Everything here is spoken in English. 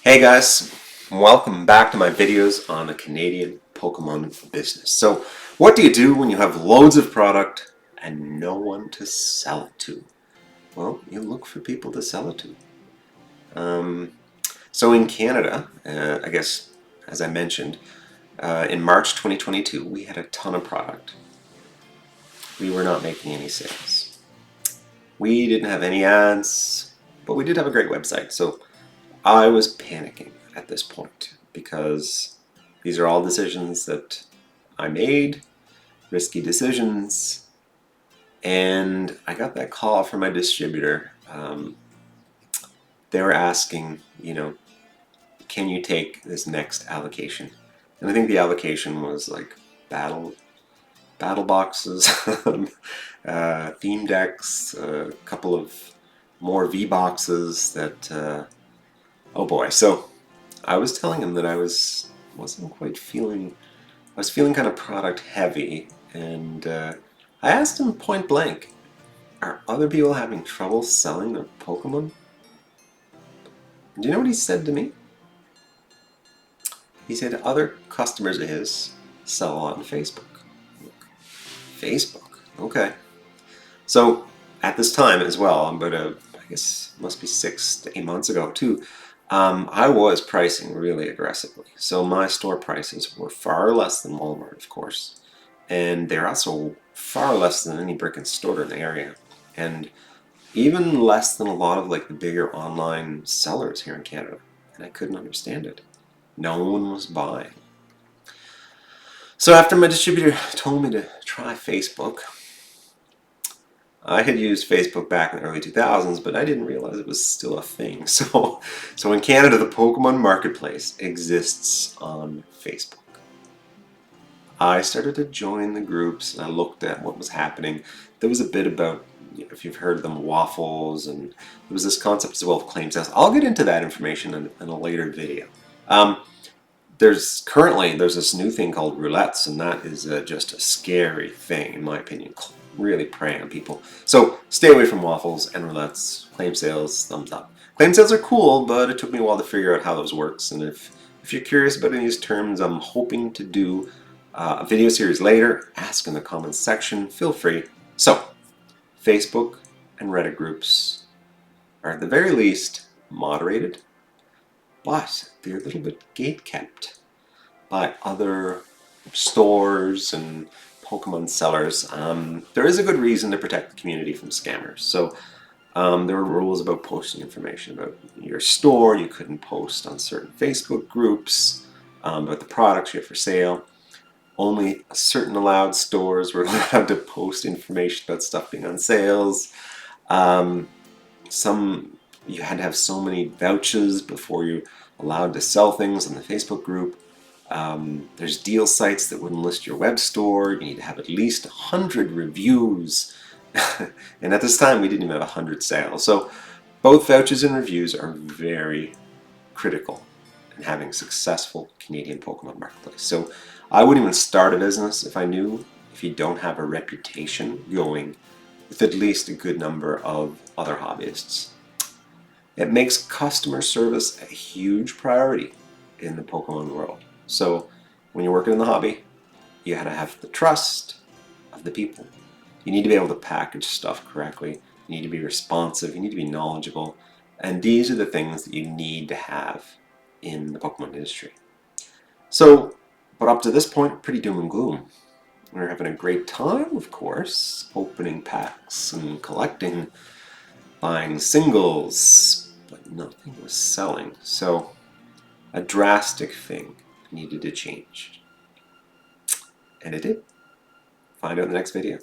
Hey guys, welcome back to my videos on the Canadian Pokemon business. So, what do you do when you have loads of product and no one to sell it to? Well, you look for people to sell it to. Um, so in Canada, I guess, as I mentioned, in March 2022, we had a ton of product. We were not making any sales. We didn't have any ads, but we did have a great website. So I was panicking at this point because these are all decisions that I made, risky decisions, and I got that call from my distributor. They were asking, can you take this next allocation? And I think the allocation was like battle boxes, theme decks, a couple of more V boxes that. Oh boy! So I was telling him that wasn't quite feeling. I was feeling kind of product heavy, and I asked him point blank, "Are other people having trouble selling their Pokemon?" Do you know what he said to me? He said other customers of his sell on Facebook. Facebook, okay. So at this time as well, I guess must be 6 to 8 months ago too. I was pricing really aggressively. So my store prices were far less than Walmart, of course, and they're also far less than any brick and store in the area, and even less than a lot of like the bigger online sellers here in Canada. And I couldn't understand it. No one was buying. So after my distributor told me to try Facebook, I had used Facebook back in the early 2000s, but I didn't realize it was still a thing. So in Canada, the Pokemon Marketplace exists on Facebook. I started to join the groups and I looked at what was happening. There was a bit about, if you've heard of them, waffles, and there was this concept as well of claim sales. I'll get into that information in a later video. There's this new thing called roulettes, and that is just a scary thing, in my opinion. Really preying on people. So stay away from waffles and roulettes. Claim sales, thumbs up. Claim sales are cool, but it took me a while to figure out how those works. And if you're curious about any of these terms, I'm hoping to do a video series later. Ask in the comments section. Feel free. So Facebook and Reddit groups are at the very least moderated, but they're a little bit gate-kept by other stores and Pokemon sellers. There is a good reason to protect the community from scammers. So there were rules about posting information about your store. You couldn't post on certain Facebook groups about the products you have for sale. Only certain allowed stores were allowed to post information about stuff being on sales. Some you had to have so many vouchers before you're allowed to sell things on the Facebook group. There's deal sites that wouldn't list your web store. You need to have at least 100 reviews. And at this time, we didn't even have 100 sales. So both vouchers and reviews are very critical in having a successful Canadian Pokemon marketplace. So I wouldn't even start a business if you don't have a reputation going with at least a good number of other hobbyists. It makes customer service a huge priority in the Pokemon world. So when you're working in the hobby, you gotta have the trust of the people. You need to be able to package stuff correctly. You need to be responsive. You need to be knowledgeable. And these are the things that you need to have in the Pokemon industry. So, but up to this point, pretty doom and gloom. We're having a great time, of course, opening packs and collecting, buying singles, but nothing was selling. So a drastic thing needed to change. And it did. Find out in the next video.